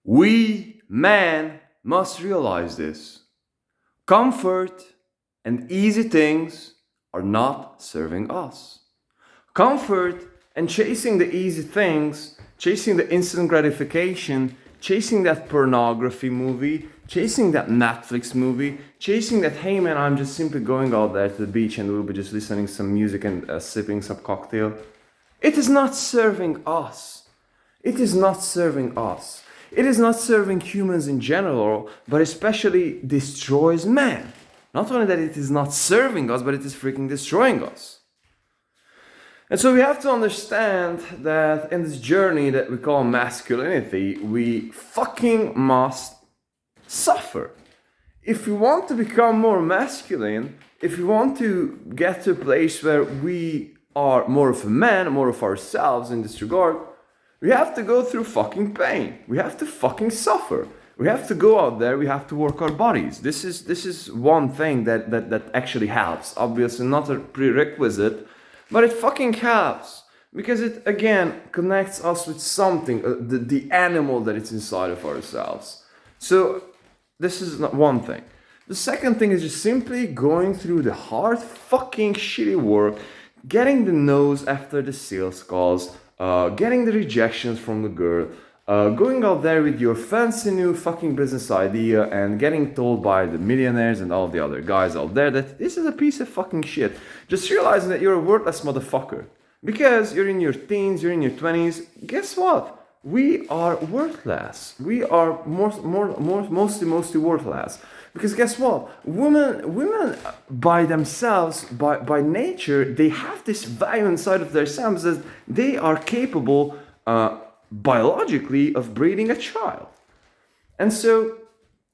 We, men, must realize this. Comfort and easy things are not serving us. Comfort and chasing the easy things, chasing the instant gratification, chasing that pornography movie, chasing that Netflix movie, chasing that, hey man, I'm just simply going out there to the beach and we'll be just listening some music and sipping some cocktail. It is not serving us. It is not serving us. It is not serving humans in general, but especially destroys man. Not only that it is not serving us, but it is freaking destroying us. And so we have to understand that in this journey that we call masculinity, we fucking must suffer. If we want to become more masculine, if we want to get to a place where we are more of a man, more of ourselves in this regard, we have to go through fucking pain. We have to fucking suffer. We have to go out there, we have to work our bodies. This is one thing that actually helps. Obviously not a prerequisite, but it fucking helps. Because it, again, connects us with something, the animal that is inside of ourselves. So, this is not one thing. The second thing is just simply going through the hard fucking shitty work, getting the no's after the sales calls, getting the rejections from the girl, going out there with your fancy new fucking business idea and getting told by the millionaires and all the other guys out there that this is a piece of fucking shit. Just realizing that you're a worthless motherfucker. Because you're in your teens, you're in your 20s, guess what? We are worthless. We are mostly worthless. Because guess what? Women by themselves, by nature, they have this value inside of themselves that they are capable biologically of breeding a child. And so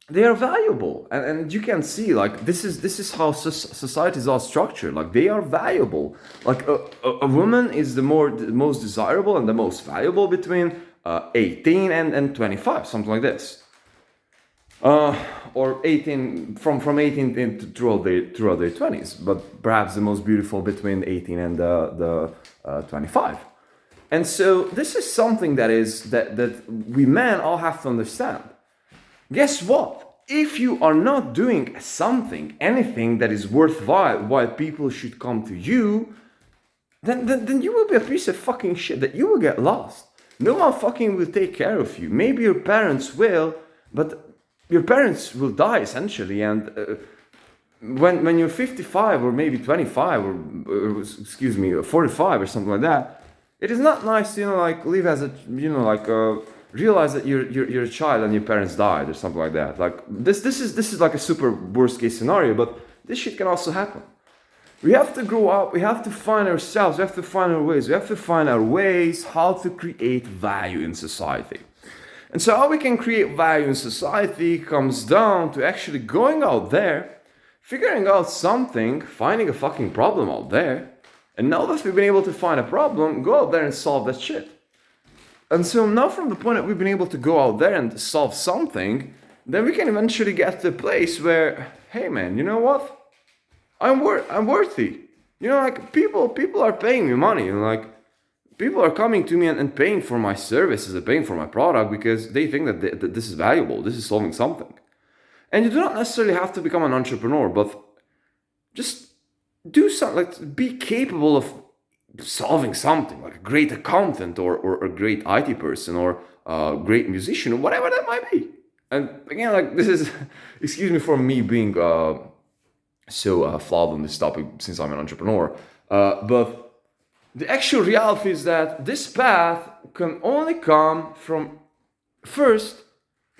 they are valuable. And you can see, like, this is how societies are structured. Like, they are valuable. Like, a woman is the most desirable and the most valuable between 18 and 25, something like this. Or 18, from 18 throughout their 20s, but perhaps the most beautiful between 18 and the 25. And so this is something that we men all have to understand. Guess what? If you are not doing something, anything that is worthwhile, why people should come to you, then you will be a piece of fucking shit, that you will get lost. No one fucking will take care of you. Maybe your parents will, but your parents will die essentially, and when you're 55 or maybe 25 or 45 or something like that, it is not nice to live as a realize that you're a child and your parents died or something like that. Like this is like a super worst case scenario, but this shit can also happen. We have to grow up, we have to find ourselves, we have to find our ways, we have to find our ways how to create value in society. And so how we can create value in society comes down to actually going out there, figuring out something, finding a fucking problem out there, and now that we've been able to find a problem, go out there and solve that shit. And so now from the point that we've been able to go out there and solve something, then we can eventually get to a place where, hey man, you know what? I'm worthy. People are paying me money, people are coming to me and paying for my services and paying for my product because they think that this is valuable, this is solving something. And you do not necessarily have to become an entrepreneur, but just do something, be capable of solving something, like a great accountant or a great IT person or a great musician or whatever that might be. And again, this is, excuse me for me being so flawed on this topic since I'm an entrepreneur, but the actual reality is that this path can only come from first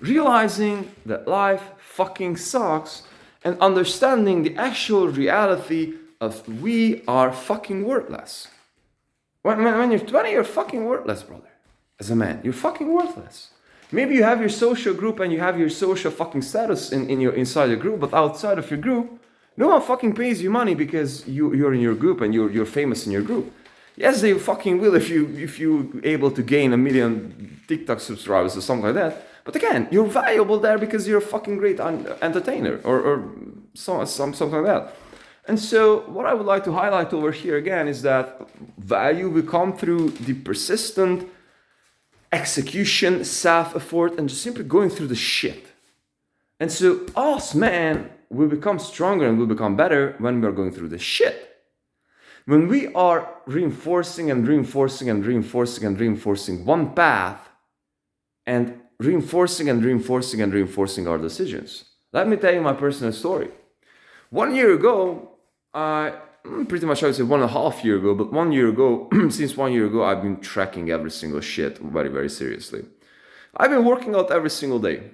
realizing that life fucking sucks and understanding the actual reality of we are fucking worthless. When you're 20, you're fucking worthless, brother. As a man, you're fucking worthless. Maybe you have your social group and you have your social fucking status inside your group, but outside of your group, no one fucking pays you money because you're in your group and you're famous in your group. Yes, they fucking will if you able to gain 1 million TikTok subscribers or something like that. But again, you're valuable there because you're a fucking great entertainer or something like that. And so what I would like to highlight over here again is that value will come through the persistent execution, self-effort, and just simply going through the shit. And so us, man, we become stronger and we become better when we're going through the shit. When we are reinforcing and reinforcing and reinforcing and reinforcing one path and reinforcing and reinforcing and reinforcing our decisions. Let me tell you my personal story. 1 year ago, pretty much I would say 1.5 years ago, but 1 year ago, since 1 year ago, I've been tracking every single shit very, very seriously. I've been working out every single day.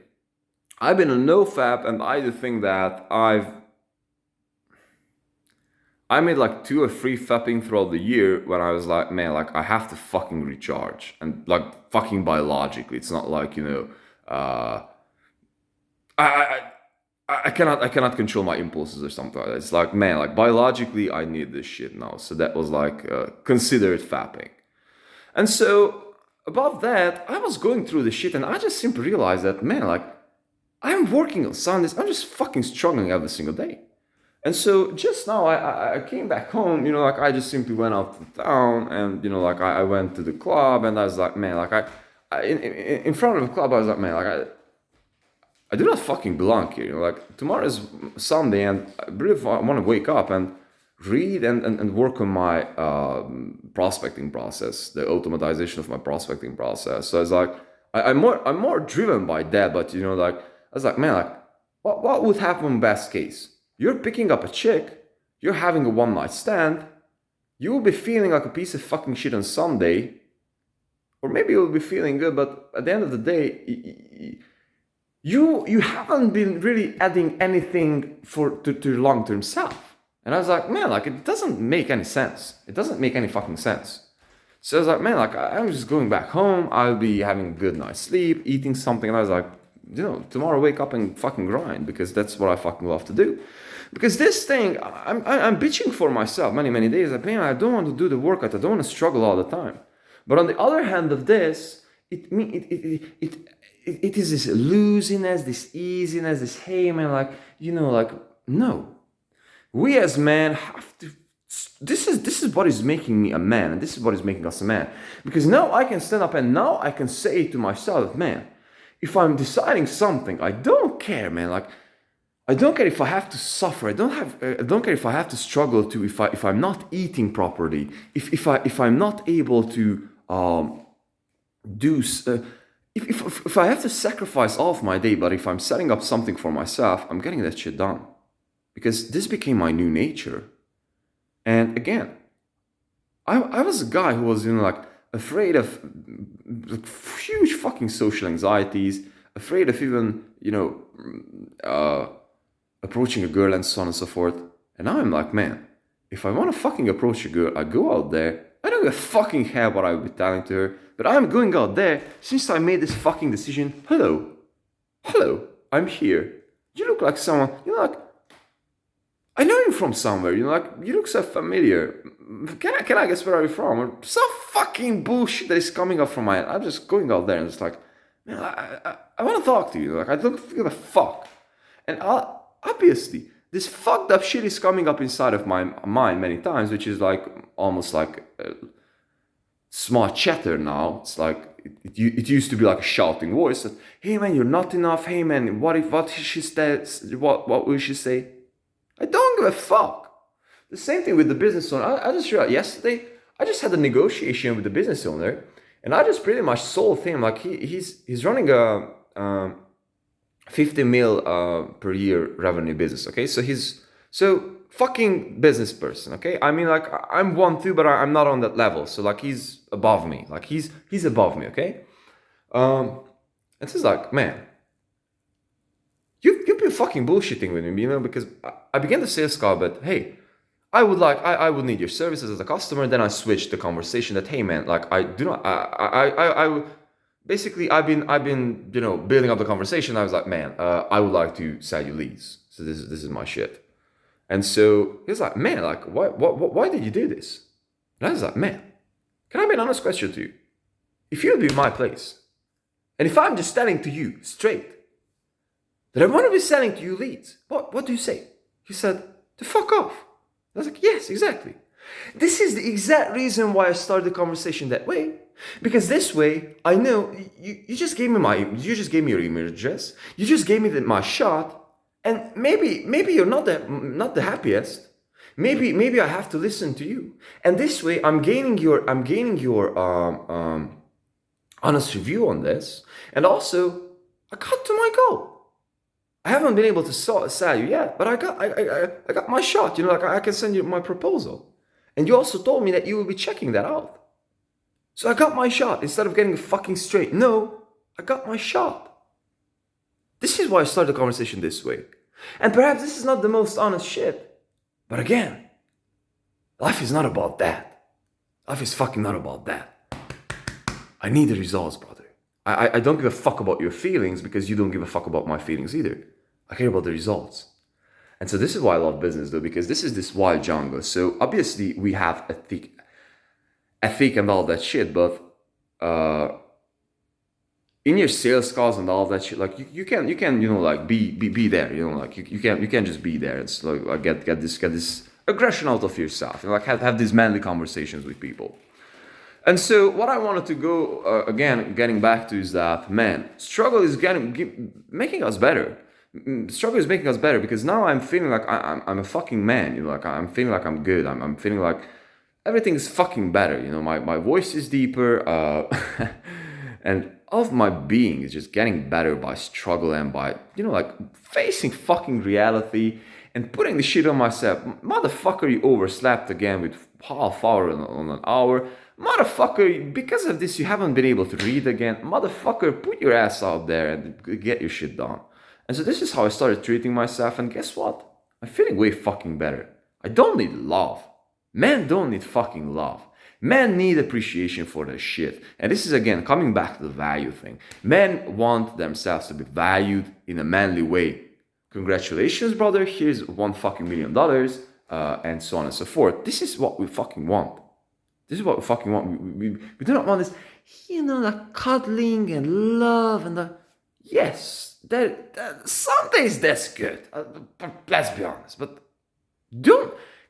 I've been a Nofap, and I do think that I made like 2 or 3 fapping throughout the year when I was like, man, like I have to fucking recharge, and like fucking biologically. It's not like, you know, I cannot control my impulses or something like that. It's like, man, like biologically I need this shit now. So that was like considered fapping. And so above that, I was going through the shit and I just simply realized that, man, like I'm working on Sundays. I'm just fucking struggling every single day. And so just now I came back home, you know, like I just simply went out to town and, you know, like I went to the club and I was like, man, like in front of the club, I was like, man, like I do not fucking belong here. You know, like tomorrow is Sunday and I really want to wake up and read and work on my prospecting process, the automatization of my prospecting process. So it's like, I'm more driven by that, but you know, like, I was like, man, like what would happen in best case? You're picking up a chick, you're having a one night stand, you will be feeling like a piece of fucking shit on Sunday, or maybe you'll be feeling good, but at the end of the day, you haven't been really adding anything to your long-term self. And I was like, man, like it doesn't make any sense. It doesn't make any fucking sense. So I was like, man, like I'm just going back home, I'll be having a good night's sleep, eating something, and I was like, you know, tomorrow wake up and fucking grind, because that's what I fucking love to do. Because this thing, I'm bitching for myself many days. Like, man, I don't want to do the workout. I don't want to struggle all the time. But on the other hand of this, it is this loosiness, this easiness, this, hey man, like, you know, like, no. We as men have to, this is what is making me a man, and this is what is making us a man. Because now I can stand up and now I can say to myself, man, if I'm deciding something, I don't care, man, like, I don't care if I have to suffer. I don't care if I have to struggle to, if I'm not eating properly, if I'm not able to do, if I have to sacrifice all of my day, but if I'm setting up something for myself, I'm getting that shit done, because this became my new nature. And again, I was a guy who was, you know, like afraid of like, huge fucking social anxieties, afraid of even, you know, approaching a girl and so on and so forth. And now I'm like, man, if I want to fucking approach a girl, I go out there. I don't give a fucking care what I would be telling to her, but I'm going out there since I made this fucking decision. Hello, I'm here. You look like someone, you know, like, I know you from somewhere, you know, like, you look so familiar. Can I guess where are you from? Or some fucking bullshit that is coming up from my head. I'm just going out there and it's like, man, I want to talk to you. Like, I don't give a fuck. And obviously, this fucked up shit is coming up inside of my mind many times, which is like almost like smart chatter now. It's like it used to be like a shouting voice that, hey man, you're not enough. Hey man, what she says? What will she say? I don't give a fuck. The same thing with the business owner. I just realized yesterday, I just had a negotiation with the business owner, and I just pretty much sold him, like he's running a 50 mil per year revenue business. Okay, so fucking business person. Okay, I mean, like, I'm 1-2, but I'm not on that level. So like he's above me. Like he's above me. Okay, and so it's like, man, you've been fucking bullshitting with me, you know, because I began the sales call, but hey, I would need your services as a customer. Then I switched the conversation that, hey man, like basically I've been, you know, building up the conversation. I was like, man, I would like to sell you leads. So this is my shit. And so he's like, man, like, why did you do this? And I was like, man, can I be an honest question to you? If you'd be in my place, and if I'm just telling to you straight that I want to be selling to you leads, what do you say? He said, to fuck off. I was like, yes, exactly. This is the exact reason why I started the conversation that way, Because this way, I know you just gave me your email address, you just gave me my shot, and maybe you're not the happiest. Maybe I have to listen to you. And this way, I'm gaining your honest review on this. And also, I got to my goal. I haven't been able to sell you yet, but I got my shot. Like I can send you my proposal. And you also told me that you will be checking that out. So I got my shot. Instead of getting a fucking straight no, I got my shot. This is why I started the conversation this way. And perhaps this is not the most honest shit. But again, life is not about that. Life is fucking not about that. I need the results, brother. I don't give a fuck about your feelings because you don't give a fuck about my feelings either. I care about the results. And so this is why I love business though, because this is this wild jungle. So obviously we have ethic and all that shit, but in your sales calls and all that shit, like you can like be there, like you can just be there. It's like get this aggression out of yourself, like have these manly conversations with people. And so what I wanted to go again, getting back to is that, man, struggle is making us better. Struggle is making us better because now I'm feeling like I'm a fucking man. Like I'm feeling like I'm good. I'm feeling like everything is fucking better. My voice is deeper, and all of my being is just getting better by struggle and by like facing fucking reality and putting the shit on myself. Motherfucker, you overslept again with half hour on an hour. Motherfucker, because of this, you haven't been able to read again. Motherfucker, put your ass out there and get your shit done. And so this is how I started treating myself. And guess what? I'm feeling way fucking better. I don't need love. Men don't need fucking love. Men need appreciation for their shit. And this is again coming back to the value thing. Men want themselves to be valued in a manly way. Congratulations, brother. Here's $1 fucking million, and so on and so forth. This is what we fucking want. This is what we fucking want. We do not want this, like cuddling and love and yes, that some days that's good. Let's be honest, but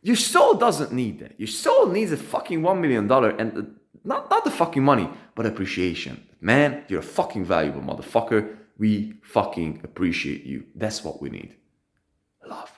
your soul doesn't need that. Your soul needs a fucking $1 million and not the fucking money, but appreciation. Man, you're a fucking valuable motherfucker. We fucking appreciate you. That's what we need. Love.